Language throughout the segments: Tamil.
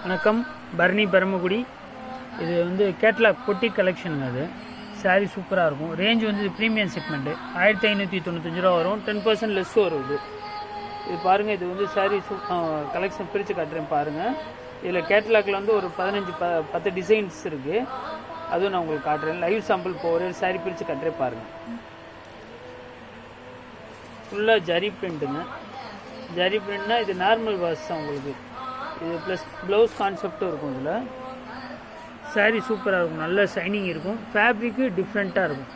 வணக்கம். பரணி பரமக்குடி. இது வந்து கேட்லாக் பொட்டி கலெக்ஷனுங்க. அது சாரீ சூப்பராக இருக்கும். ரேஞ்ச் வந்து இது ப்ரீமியம் செக்மெண்ட்டு 1595 ரூபா வரும். 10% லெஸ் வரும். இது பாருங்கள். இது வந்து சாரீ கலெக்ஷன் பிரித்து காட்டுறேன் பாருங்கள். இதில் கேட்லாகில் வந்து ஒரு 10 டிசைன்ஸ் இருக்குது. அதுவும் நான் உங்களுக்கு காட்டுறேன். லைவ் சாம்பிள் இப்போ ஒரு சாரீ பிரித்து காட்டுறேன் பாருங்கள். ஃபுல்லாக ஜரி பிரிண்ட்டுங்க. ஜரி பிரிண்ட்னா இது நார்மல் வாஷ் தான் உங்களுக்கு. இது ப்ளஸ் ப்ளவுஸ் கான்செப்டும் இருக்கும். இதில் சாரீ சூப்பராக இருக்கும். நல்ல ஷைனிங் இருக்கும். ஃபேப்ரிக்கு டிஃப்ரெண்ட்டாக இருக்கும்.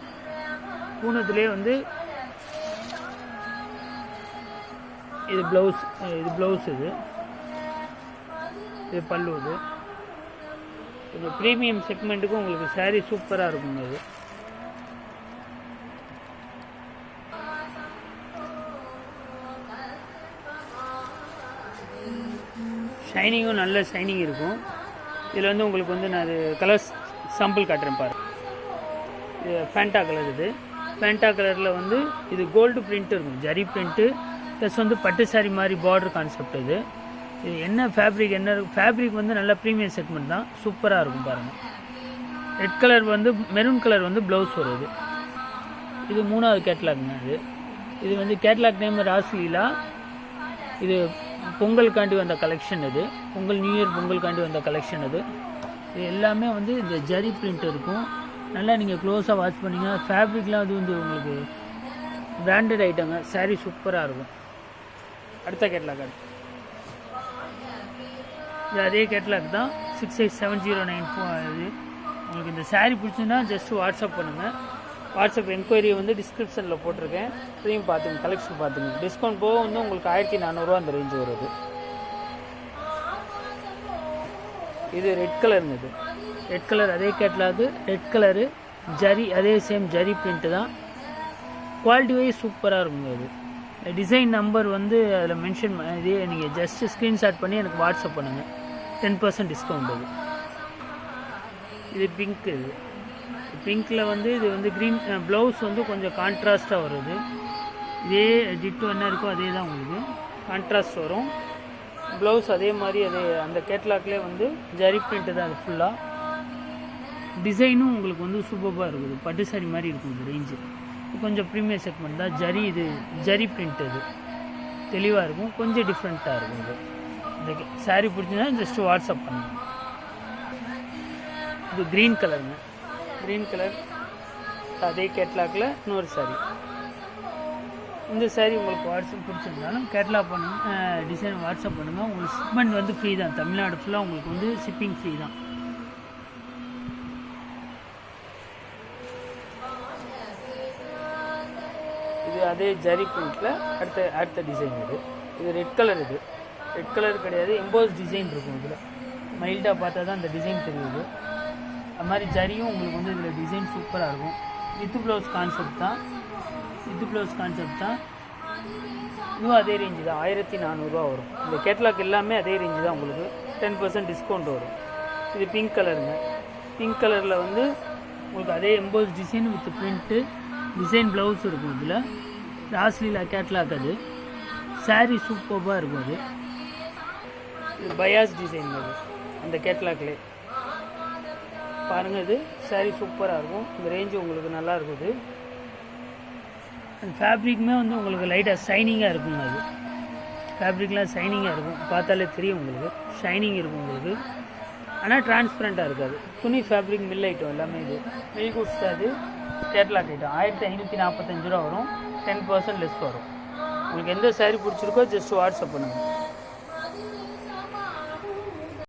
பூனத்துலேயே வந்து இது ப்ளவுஸ். இது பல்லு. இது ப்ரீமியம் செக்மெண்ட்டுக்கும் உங்களுக்கு சாரீ சூப்பராக இருக்குங்க. இது ஷைனிங்கும் நல்ல ஷைனிங் இருக்கும். இதில் வந்து உங்களுக்கு வந்து நான் அது கலர்ஸ் சாம்பிள் காட்டுறேன் பாரு. இது ஃபேண்டா கலர். இது ஃபேண்டா கலரில் வந்து இது கோல்டு பிரிண்ட்டு இருக்கும். ஜரி பிரிண்ட்டு ப்ளஸ் வந்து பட்டு சாரி மாதிரி பார்டர் கான்செப்ட். இது என்ன ஃபேப்ரிக் ஃபேப்ரிக் வந்து நல்ல ப்ரீமியம் செக்மெண்ட் தான். சூப்பராக இருக்கும் பாருங்கள். ரெட் கலர் வந்து மெரூன் கலர் வந்து ப்ளவுஸ் வருது. இது 3வது கேட்லாக்ங்க. இது வந்து கேட்லாக் நேம் ராஸ்லீலா. இது பொங்கலுக்காண்டி வந்த கலெக்ஷன். இது பொங்கல் நியூ இயர் பொங்கலுக்காண்டி வந்த கலெக்ஷன். இது எல்லாமே வந்து இந்த ஜரி பிரிண்ட் இருக்கும். நல்லா நீங்கள் க்ளோஸாக வாட்ச் பண்ணிங்கன்னா ஃபேப்ரிக்லாம் அது வந்து உங்களுக்கு பிராண்டட் ஐட்டங்க. சாரீ சூப்பராக இருக்கும். அடுத்த கேட்லாக் இது அதே கேட்லாக் தான். 687094. இது உங்களுக்கு இந்த சாரீ பிடிச்சுன்னா ஜஸ்ட்டு வாட்ஸ்அப் பண்ணுங்கள். வாட்ஸ்அப் என்கொயரி வந்து டிஸ்கிரிப்ஷனில் போட்டிருக்கேன். இதையும் பார்த்துங்க, கலெக்ஷன் பார்த்துங்க. டிஸ்கவுண்ட் போக வந்து உங்களுக்கு 1400 ரூபா அந்த ரேஞ்சு வருது. இது ரெட் கலருங்க. இது ரெட் கலர் அதே கேட்லாகு. ரெட் கலரு ஜரி அதே சேம் ஜரி பிரிண்ட்டு தான். குவாலிட்டி வைஸ் சூப்பராக இருக்குங்க. இது டிசைன் நம்பர் வந்து அதில் மென்ஷன் இதே நீங்கள் ஜஸ்ட்டு ஸ்க்ரீன்ஷாட் பண்ணி எனக்கு வாட்ஸ்அப் பண்ணுங்கள். 10% டிஸ்கவுண்ட். இது பிங்க். இது பிங்க்கில் வந்து இது வந்து க்ரீன் ப்ளவுஸ் வந்து கொஞ்சம் கான்ட்ராஸ்ட்டாக வருது. இதே டிட்டோ என்ன இருக்கோ அதே தான் உங்களுக்கு கான்ட்ராஸ்ட் வரும். ப்ளவுஸ் அதே மாதிரி அந்த கேட்லாக்லேயே வந்து ஜரி பிரிண்ட்டு தான். அது ஃபுல்லாக டிசைனும் உங்களுக்கு வந்து சூப்பராக இருக்குது. பட்டு சாரி மாதிரி இருக்கும். இது ரேஞ்சு கொஞ்சம் ப்ரீமியம் செக்மெண்ட் தான். இது ஜரி பிரிண்ட். இது தெளிவாக இருக்கும். கொஞ்சம் டிஃப்ரெண்ட்டாக இருக்கும். இந்த சாரீ பிடிச்சிங்கன்னா ஜஸ்ட்டு வாட்ஸ்அப் பண்ணுங்கள். இது க்ரீன் கலருங்க. க்ரீன் கலர் அதே கேட்லாகில் இன்னொரு சாரீ. இந்த சாரீ உங்களுக்கு வாட்ஸ்அப் பிடிச்சிருந்தாலும் கேட்லாக் பண்ணுங்கள். டிசைன் வாட்ஸ்அப் பண்ணுங்கள். உங்களுக்கு ஷிப்மெண்ட் வந்து ஃப்ரீ தான். தமிழ்நாடு ஃபுல்லாக உங்களுக்கு வந்து ஷிப்பிங் ஃப்ரீ தான். இது அதே ஜரி பிரிண்ட்டில் அடுத்த டிசைன். இது ரெட் கலர். இது ரெட் கலர் கிடையாது, எம்போஸ் டிசைன் இருக்கும். இதில் மைல்டாக பார்த்தா தான் அந்த டிசைன் தெரியுது. அது மாதிரி ஜரியும் உங்களுக்கு வந்து இதில் டிசைன் சூப்பராக இருக்கும். வித் ப்ளவுஸ் கான்செப்ட் தான். இதுவும் அதே ரேஞ்சு தான். 1400 ரூபா வரும். இந்த கேட்லாக் எல்லாமே அதே ரேஞ்சு தான். உங்களுக்கு 10% டிஸ்கவுண்ட் வரும். இது பிங்க் கலருங்க. பிங்க் கலரில் வந்து உங்களுக்கு அதே EMBOSS design with print design blouse இருக்கும். இதில் ராஸ்லீலா கேட்லாக். அது சாரீ சூப்பராக இருக்கும். இது பயாஸ் டிசைன். அந்த கேட்லாக்லேயே பாருங்கள். இது சாரீ சூப்பராக இருக்கும். இந்த ரேஞ்சு உங்களுக்கு நல்லா இருக்குது. அந்த ஃபேப்ரிக்குமே வந்து உங்களுக்கு லைட்டாக ஷைனிங்காக இருக்குங்க. அது ஃபேப்ரிக்லாம் ஷைனிங்காக இருக்கும். பார்த்தாலே தெரியும் உங்களுக்கு. ஷைனிங் இருக்கும் உங்களுக்கு. ஆனால் டிரான்ஸ்பரண்ட்டாக இருக்காது. துணி ஃபேப்ரிக் மில் ஐட்டம் எல்லாமே. இது மில் குட்ஸ் தான். அது கேட்லாக் ஐட்டம் 1545 ரூபா வரும். 10% லெஸ் வரும். உங்களுக்கு எந்த சாரீ பிடிச்சிருக்கோ ஜஸ்ட் வாட்ஸ்அப் பண்ணுங்கள்.